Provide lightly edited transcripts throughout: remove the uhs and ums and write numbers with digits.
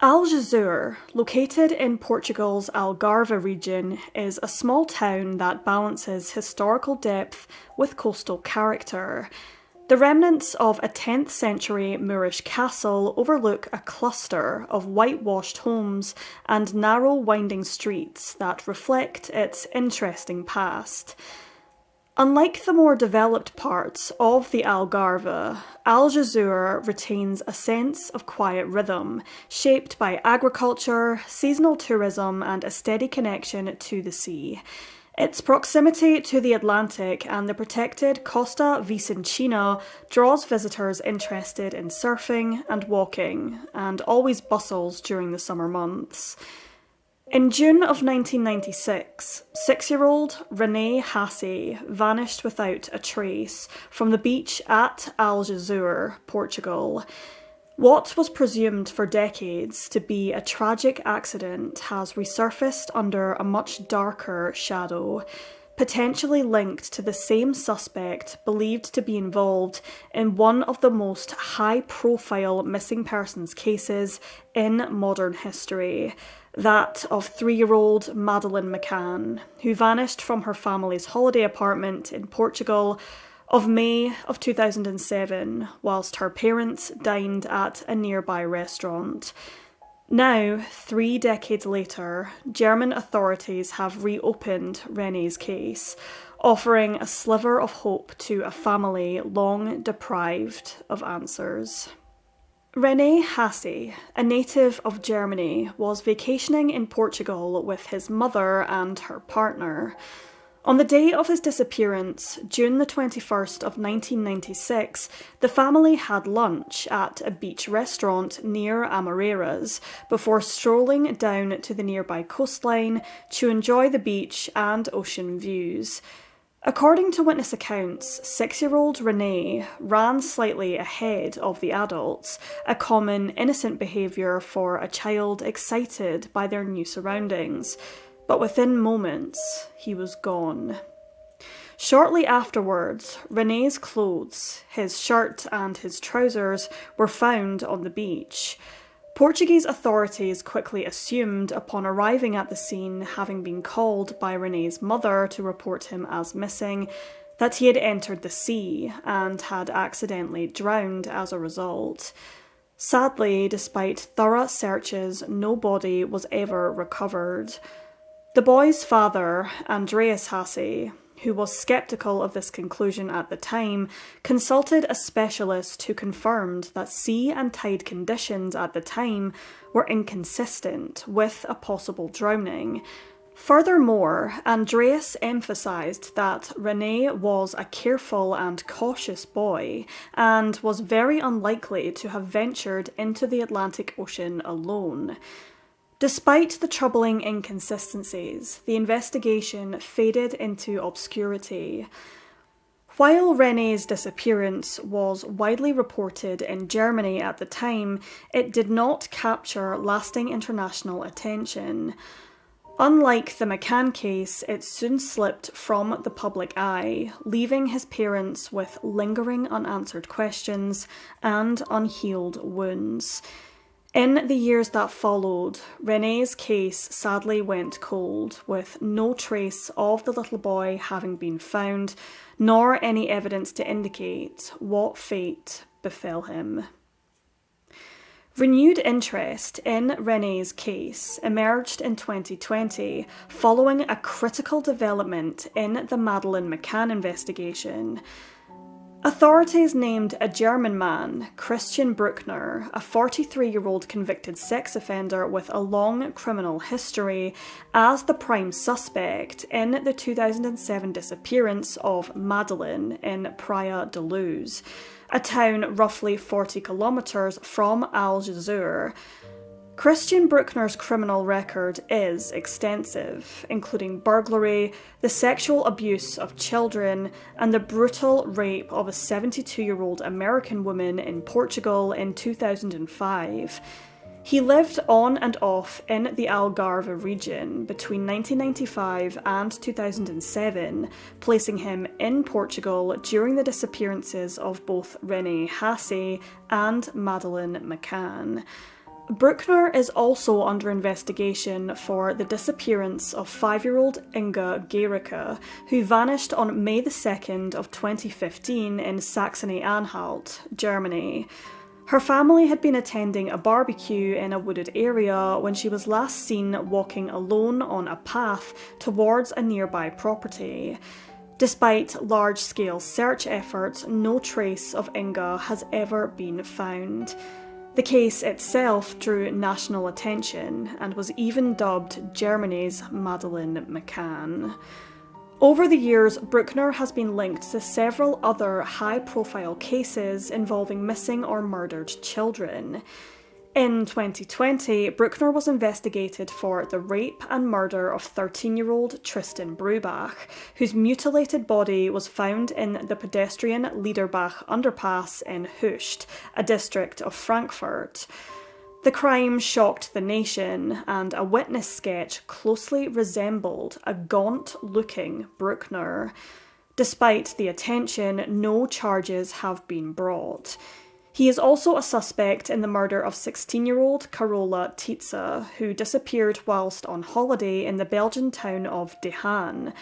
Algesur, located in Portugal's Algarve region, is a small town that balances historical depth with coastal character. The remnants of a 10th century Moorish castle overlook a cluster of whitewashed homes and narrow winding streets that reflect its interesting past. Unlike the more developed parts of the Algarve, Algesur retains a sense of quiet rhythm, shaped by agriculture, seasonal tourism, and a steady connection to the sea. Its proximity to the Atlantic and the protected Costa Vicentina draws visitors interested in surfing and walking, and always bustles during the summer months. In June of 1996, 6-year-old René Hasee vanished without a trace from the beach at Algesur, Portugal. What was presumed for decades to be a tragic accident has resurfaced under a much darker shadow, potentially linked to the same suspect believed to be involved in one of the most high-profile missing persons cases in modern history, that of 3-year-old Madeleine McCann, who vanished from her family's holiday apartment in Portugal of May of 2007, whilst her parents dined at a nearby restaurant. Now, 3 decades later, German authorities have reopened René's case, offering a sliver of hope to a family long deprived of answers. René Hasee, a native of Germany, was vacationing in Portugal with his mother and her partner. On the day of his disappearance, June the 21st of 1996, the family had lunch at a beach restaurant near Amoreiras before strolling down to the nearby coastline to enjoy the beach and ocean views. According to witness accounts, 6-year-old René ran slightly ahead of the adults, a common innocent behaviour for a child excited by their new surroundings. But within moments, he was gone. Shortly afterwards, René's clothes, his shirt and his trousers, were found on the beach. Portuguese authorities quickly assumed, upon arriving at the scene, having been called by René's mother to report him as missing, that he had entered the sea and had accidentally drowned as a result. Sadly, despite thorough searches, no body was ever recovered. The boy's father, Andreas Hasee, who was sceptical of this conclusion at the time, consulted a specialist who confirmed that sea and tide conditions at the time were inconsistent with a possible drowning. Furthermore, Andreas emphasised that René was a careful and cautious boy and was very unlikely to have ventured into the Atlantic Ocean alone. Despite the troubling inconsistencies, the investigation faded into obscurity. While René's disappearance was widely reported in Germany at the time, it did not capture lasting international attention. Unlike the McCann case, it soon slipped from the public eye, leaving his parents with lingering unanswered questions and unhealed wounds. In the years that followed, René's case sadly went cold, with no trace of the little boy having been found, nor any evidence to indicate what fate befell him. Renewed interest in René's case emerged in 2020 following a critical development in the Madeleine McCann investigation. Authorities named a German man, Christian Bruckner, a 43-year-old convicted sex offender with a long criminal history, as the prime suspect in the 2007 disappearance of Madeleine in Praia da Luz, a town roughly 40 kilometres from Algesur. Christian Bruckner's criminal record is extensive, including burglary, the sexual abuse of children, and the brutal rape of a 72-year-old American woman in Portugal in 2005. He lived on and off in the Algarve region between 1995 and 2007, placing him in Portugal during the disappearances of both René Hasee and Madeleine McCann. Bruckner is also under investigation for the disappearance of 5-year-old Inga Gericke, who vanished on May the 2nd of 2015 in Saxony-Anhalt, Germany. Her family had been attending a barbecue in a wooded area when she was last seen walking alone on a path towards a nearby property. Despite large-scale search efforts, no trace of Inga has ever been found. The case itself drew national attention and was even dubbed Germany's Madeleine McCann. Over the years, Bruckner has been linked to several other high-profile cases involving missing or murdered children. In 2020, Bruckner was investigated for the rape and murder of 13-year-old Tristan Brubach, whose mutilated body was found in the pedestrian Liederbach underpass in Höchst, a district of Frankfurt. The crime shocked the nation, and a witness sketch closely resembled a gaunt-looking Bruckner. Despite the attention, no charges have been brought. He is also a suspect in the murder of 16-year-old Carola Tietze, who disappeared whilst on holiday in the Belgian town of De Haan.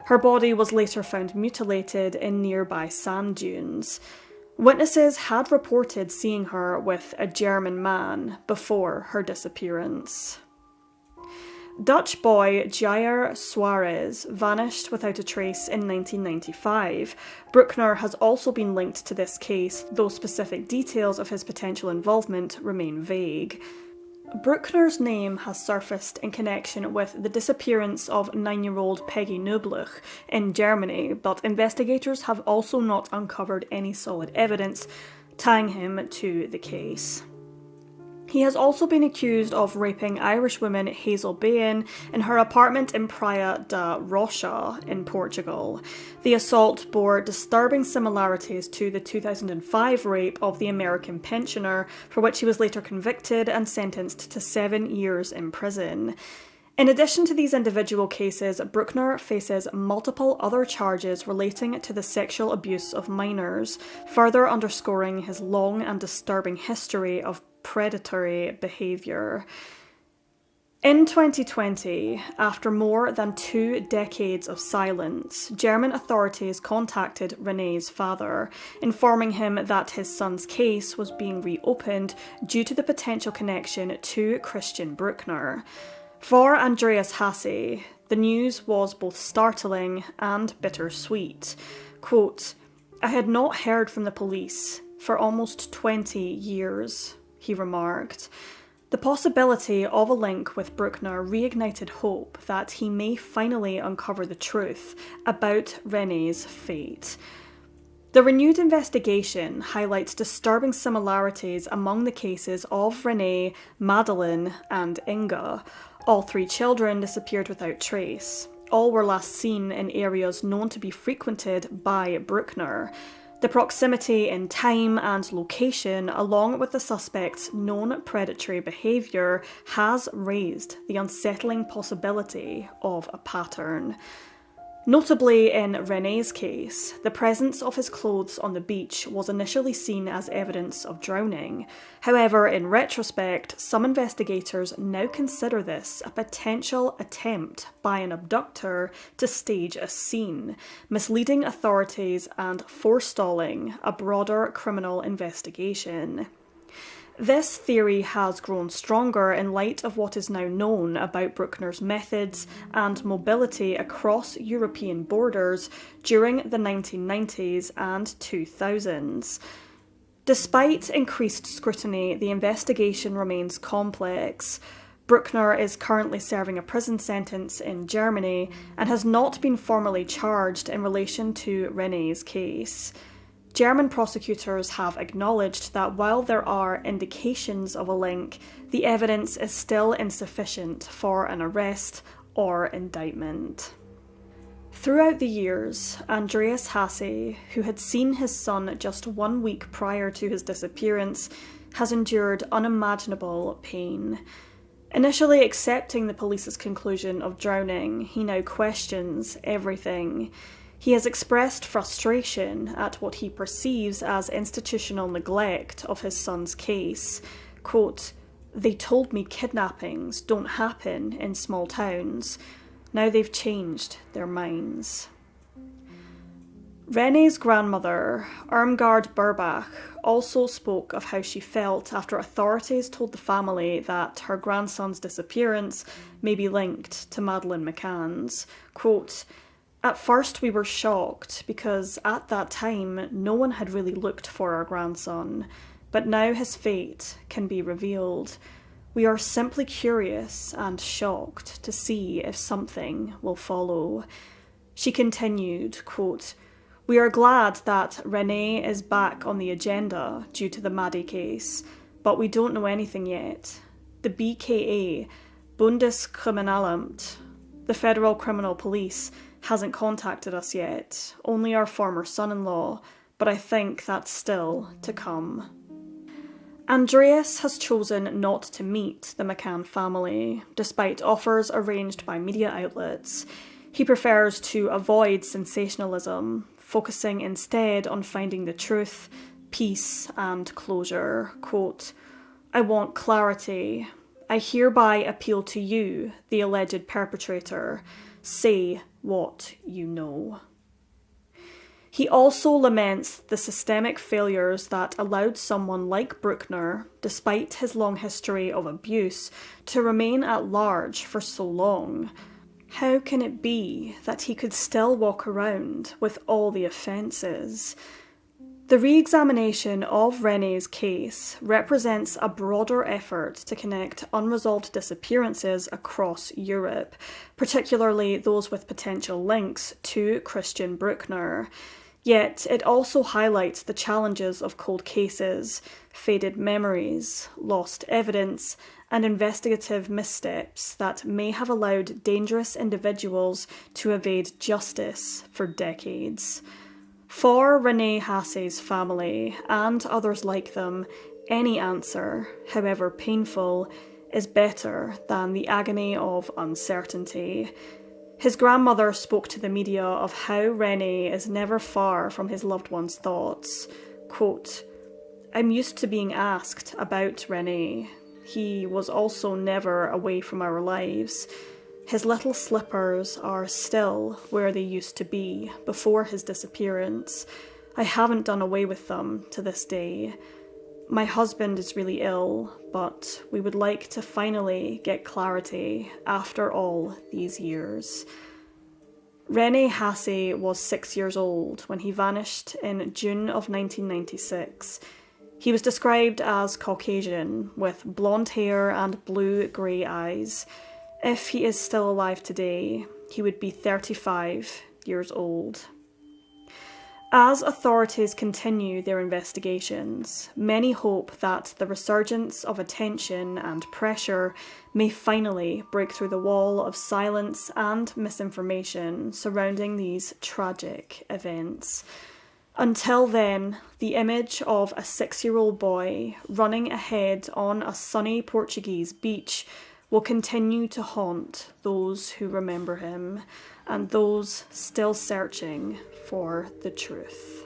Her body was later found mutilated in nearby sand dunes. Witnesses had reported seeing her with a German man before her disappearance. Dutch boy Jair Soares vanished without a trace in 1995. Bruckner has also been linked to this case, though specific details of his potential involvement remain vague. Bruckner's name has surfaced in connection with the disappearance of 9-year-old Peggy Nöblich in Germany, but investigators have also not uncovered any solid evidence tying him to the case. He has also been accused of raping Irish woman Hazel Bain in her apartment in Praia da Rocha in Portugal. The assault bore disturbing similarities to the 2005 rape of the American pensioner, for which he was later convicted and sentenced to 7 years in prison. In addition to these individual cases, Bruckner faces multiple other charges relating to the sexual abuse of minors, further underscoring his long and disturbing history of predatory behaviour. In 2020, after more than 2 decades of silence, German authorities contacted René's father, informing him that his son's case was being reopened due to the potential connection to Christian Bruckner. For Andreas Hasee, the news was both startling and bittersweet. Quote, "I had not heard from the police for almost 20 years, he remarked. The possibility of a link with Bruckner reignited hope that he may finally uncover the truth about René's fate. The renewed investigation highlights disturbing similarities among the cases of René, Madeleine, and Inga. All 3 children disappeared without trace. All were last seen in areas known to be frequented by Bruckner. The proximity in time and location, along with the suspect's known predatory behaviour, has raised the unsettling possibility of a pattern. Notably, in René's case, the presence of his clothes on the beach was initially seen as evidence of drowning. However, in retrospect, some investigators now consider this a potential attempt by an abductor to stage a scene, misleading authorities and forestalling a broader criminal investigation. This theory has grown stronger in light of what is now known about Bruckner's methods and mobility across European borders during the 1990s and 2000s. Despite increased scrutiny, the investigation remains complex. Bruckner is currently serving a prison sentence in Germany and has not been formally charged in relation to René's case. German prosecutors have acknowledged that while there are indications of a link, the evidence is still insufficient for an arrest or indictment. Throughout the years, Andreas Hasee, who had seen his son just 1 week prior to his disappearance, has endured unimaginable pain. Initially accepting the police's conclusion of drowning, he now questions everything. He has expressed frustration at what he perceives as institutional neglect of his son's case. Quote, They told me kidnappings don't happen in small towns. Now they've changed their minds. René's grandmother, Irmgard Burbach, also spoke of how she felt after authorities told the family that her grandson's disappearance may be linked to Madeleine McCann's. Quote, "At first we were shocked because at that time no one had really looked for our grandson, but now his fate can be revealed. We are simply curious and shocked to see if something will follow." She continued, quote, "We are glad that René is back on the agenda due to the Maddie case, but we don't know anything yet. The BKA, Bundeskriminalamt, the Federal Criminal Police, hasn't contacted us yet, only our former son-in-law, but I think that's still to come." Andreas has chosen not to meet the McCann family, despite offers arranged by media outlets. He prefers to avoid sensationalism, focusing instead on finding the truth, peace, and closure. Quote, "I want clarity. I hereby appeal to you, the alleged perpetrator. Say what you know." He also laments the systemic failures that allowed someone like Bruckner, despite his long history of abuse, to remain at large for so long. How can it be that he could still walk around with all the offences? The re-examination of René's case represents a broader effort to connect unresolved disappearances across Europe, particularly those with potential links to Christian Bruckner. Yet it also highlights the challenges of cold cases, faded memories, lost evidence, and investigative missteps that may have allowed dangerous individuals to evade justice for decades. For René Hasee's family, and others like them, any answer, however painful, is better than the agony of uncertainty. His grandmother spoke to the media of how René is never far from his loved one's thoughts. Quote, "I'm used to being asked about René. He was also never away from our lives. His little slippers are still where they used to be before his disappearance. I haven't done away with them to this day. My husband is really ill, but we would like to finally get clarity after all these years." René Hasee was 6 years old when he vanished in June of 1996. He was described as Caucasian, with blonde hair and blue-grey eyes. If he is still alive today, he would be 35 years old. As authorities continue their investigations, many hope that the resurgence of attention and pressure may finally break through the wall of silence and misinformation surrounding these tragic events. Until then, the image of a 6-year-old boy running ahead on a sunny Portuguese beach will continue to haunt those who remember him and those still searching for the truth.